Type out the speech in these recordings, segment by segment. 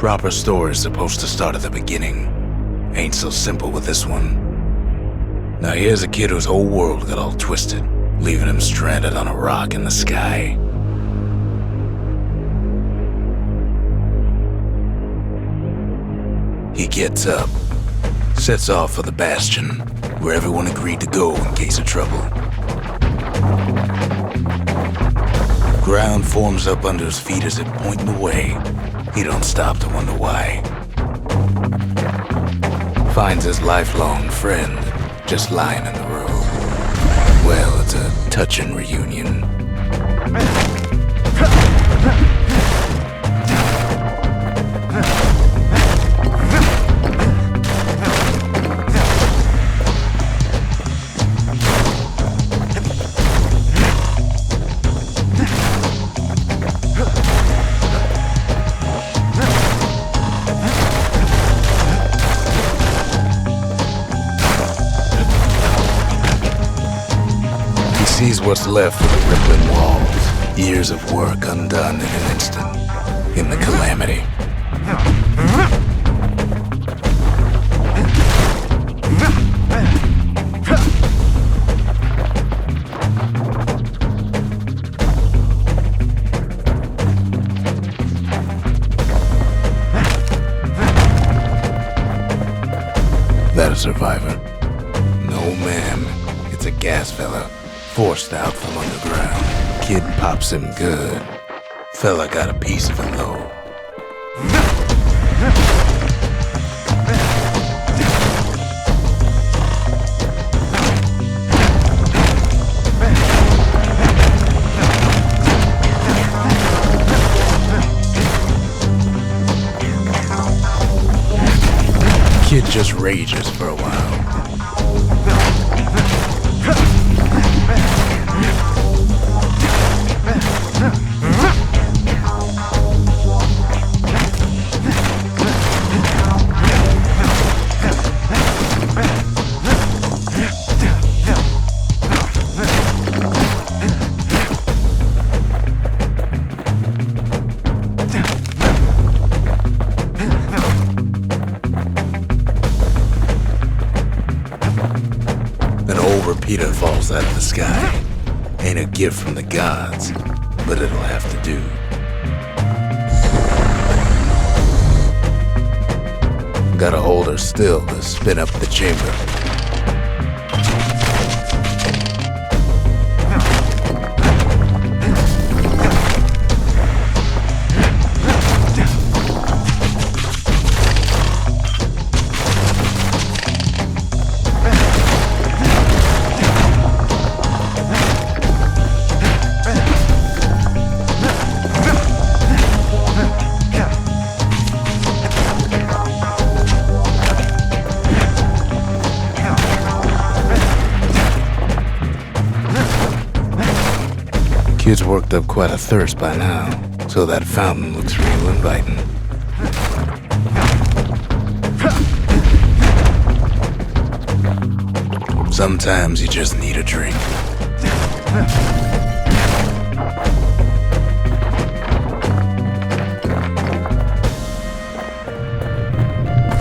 Proper story's supposed to start at the beginning. Ain't so simple with this one. Now here's a kid whose whole world got all twisted, leaving him stranded on a rock in the sky. He gets up, sets off for the Bastion, where everyone agreed to go in case of trouble. Ground forms up under his feet as it pointing away. He don't stop to wonder why. Finds his lifelong friend just lying in the road. Well, it's a touching reunion. Sees what's left of the rippling walls, years of work undone in an instant, in the calamity. That a survivor? No, ma'am. It's a gas fella. Forced out from underground. Kid pops him good. Fella got a piece of him though. Kid just rages for a while. Repeater falls out of the sky. Ain't a gift from the gods, but it'll have to do. Gotta hold her still to spin up the chamber. Kid's worked up quite a thirst by now, so that fountain looks real inviting. Sometimes you just need a drink.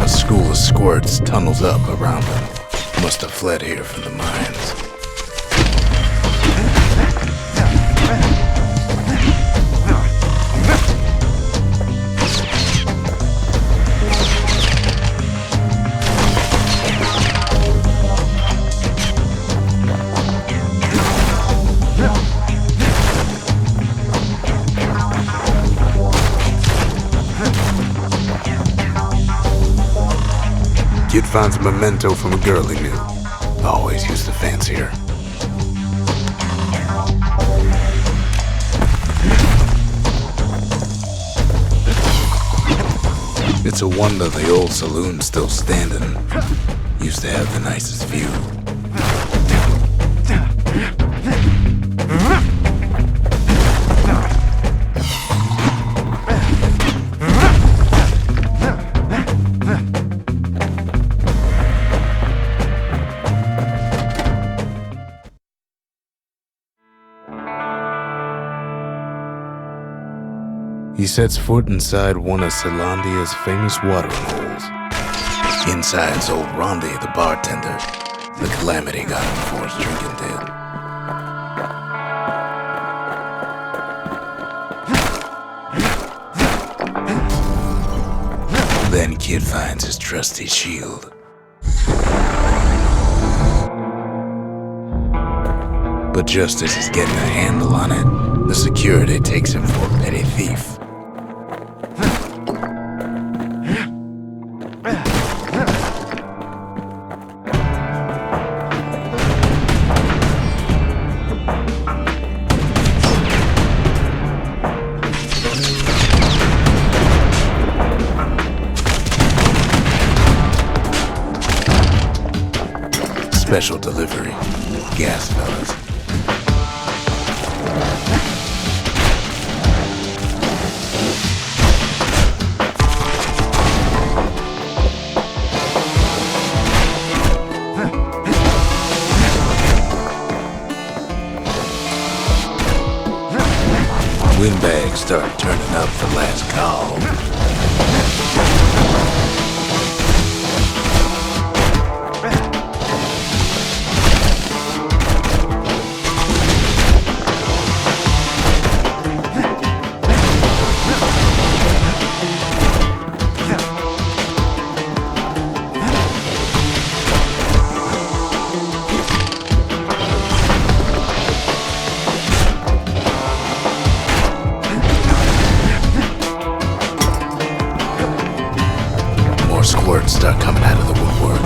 A school of squirts tunnels up around them. Must have fled here from the mines. Kid finds a memento from a girl he knew. Always used to fancy her. It's a wonder the old saloon's still standing. Used to have the nicest view. He sets foot inside one of Celandia's famous watering holes. Inside's old Rondi, the bartender. The calamity got him before his drinking did. Then Kid finds his trusty shield. But just as he's getting a handle on it, the security takes him for a petty thief. Special delivery, gas fellas. Windbags start turning up the last call. Squirts start coming out of the woodwork.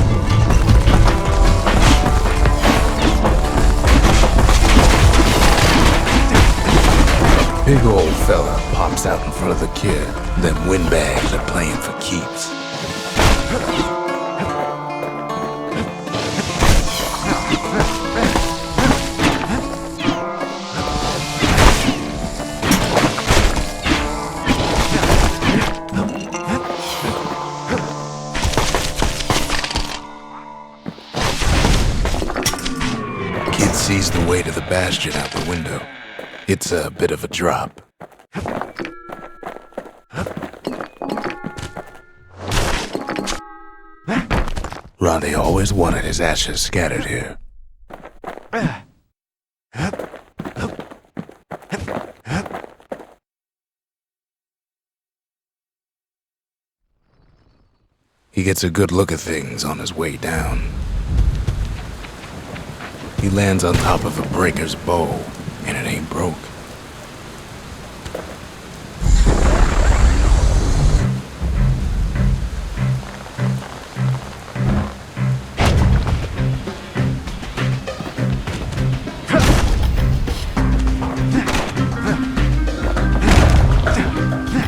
A big old fella pops out in front of the kid. Them windbags are playing for keeps. Sees the way to the Bastion out the window. It's a bit of a drop. Rondi always wanted his ashes scattered here. He gets a good look at things on his way down. He lands on top of a breaker's bow, and it ain't broke.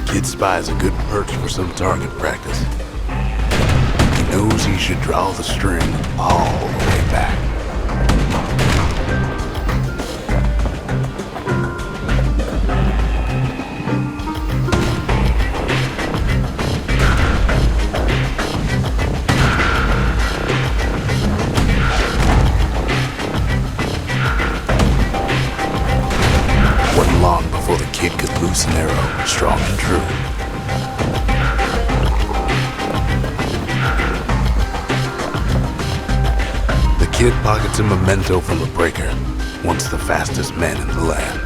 Kid spies a good perch for some target practice. He knows he should draw the string all the way back. Wasn't long before the kid could loose an arrow, strong and true. The kid pockets a memento from a breaker, once the fastest man in the land.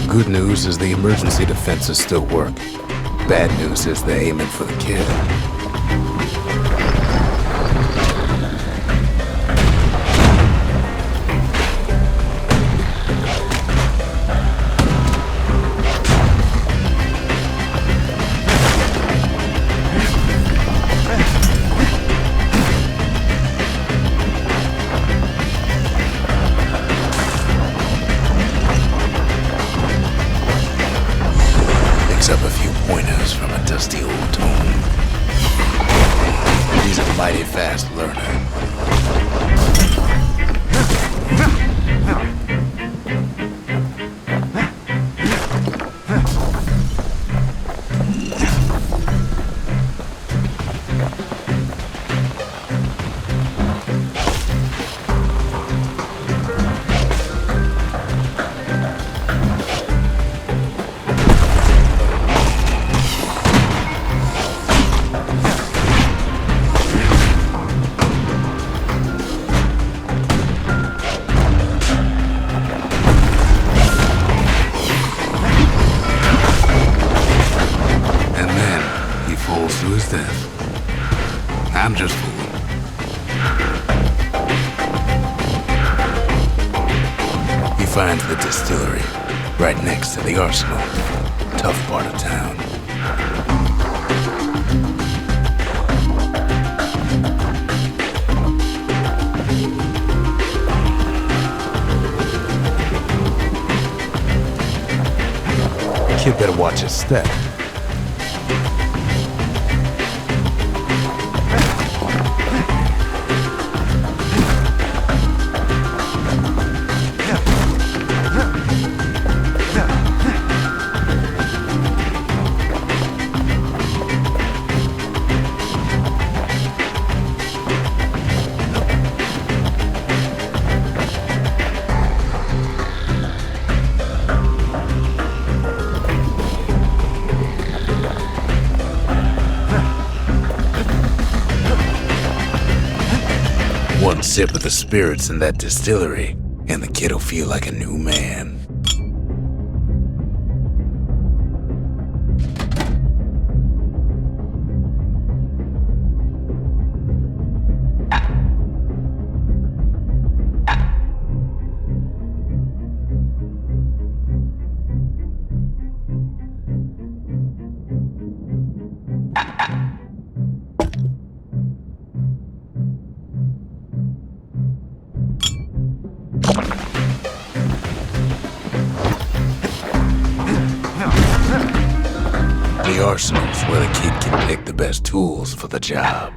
Good news is the emergency defenses still work. Bad news is they're aiming for the kid. Up a few pointers from a dusty old tome. He's a mighty fast learner. I'm just fooling. He finds the distillery right next to the arsenal. Tough part of town. Kid better watch his step. One sip of the spirits in that distillery, and the kid'll feel like a new man. The arsenal's where the kid can pick the best tools for the job.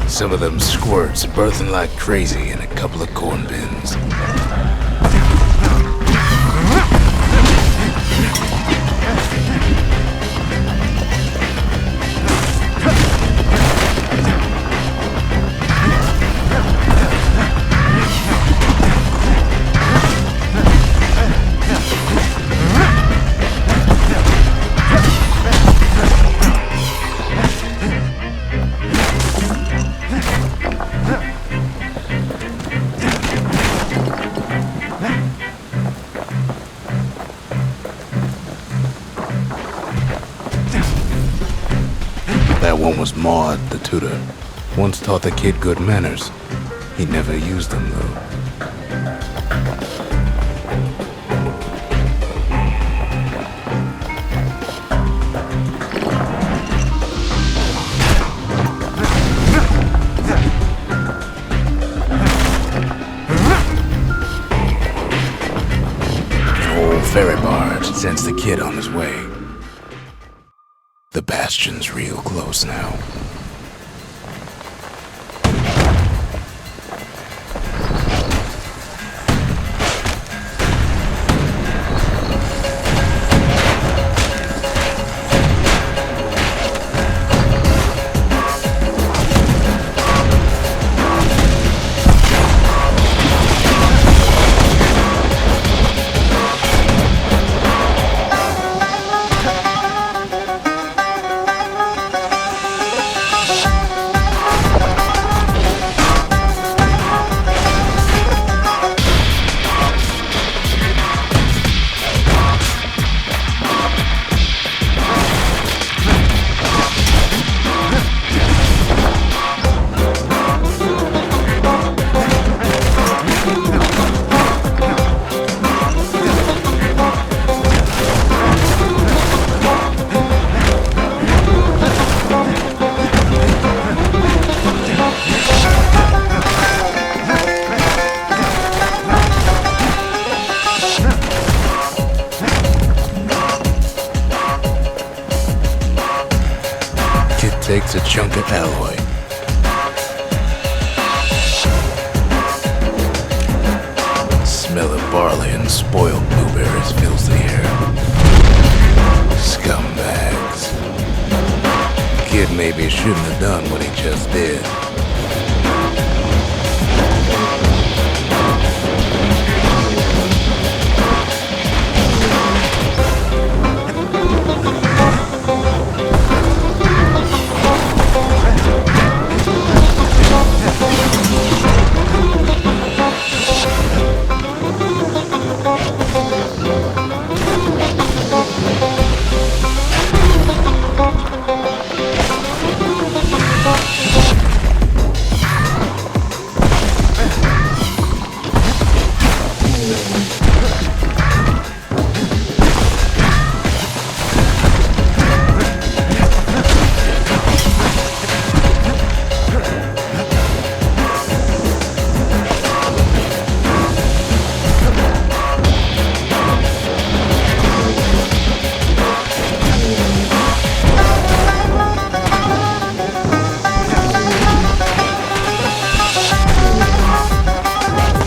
Some of them squirts birthing like crazy in a couple of corn bins. That one was Maud, the tutor. Once taught the kid good manners. He never used them, though. An old ferry barge sends the kid on his way. The Bastion's real close now. takes a chunk of alloy. Smell of barley and spoiled blueberries fills the air. Scumbags. Kid maybe shouldn't have done what he just did.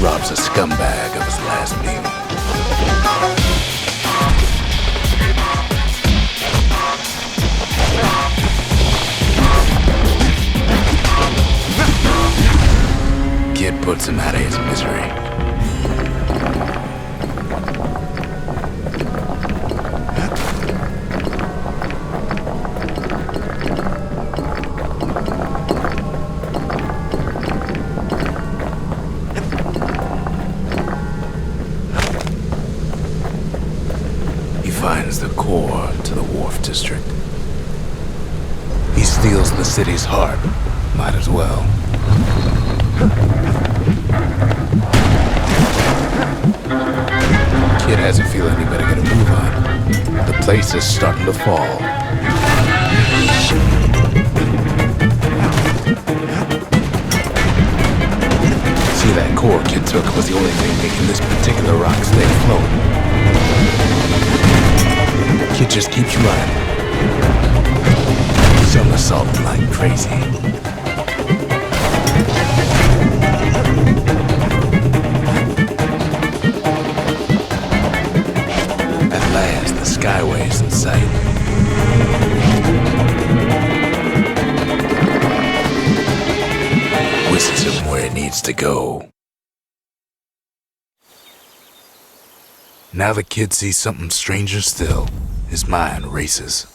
Rob's a scumbag of his last meal. Kid puts him out of his misery. Finds the core to the Wharf District. He steals the city's heart. Might as well. Kid has a feeling he better get a move on. The place is starting to fall. See, that core Kid took was the only thing making this particular rock stay afloat. Kid just keeps running. Somersaulting like crazy. At last, the skyway's in sight. Whisks him where it needs to go. Now the kid sees something stranger still. His mind races.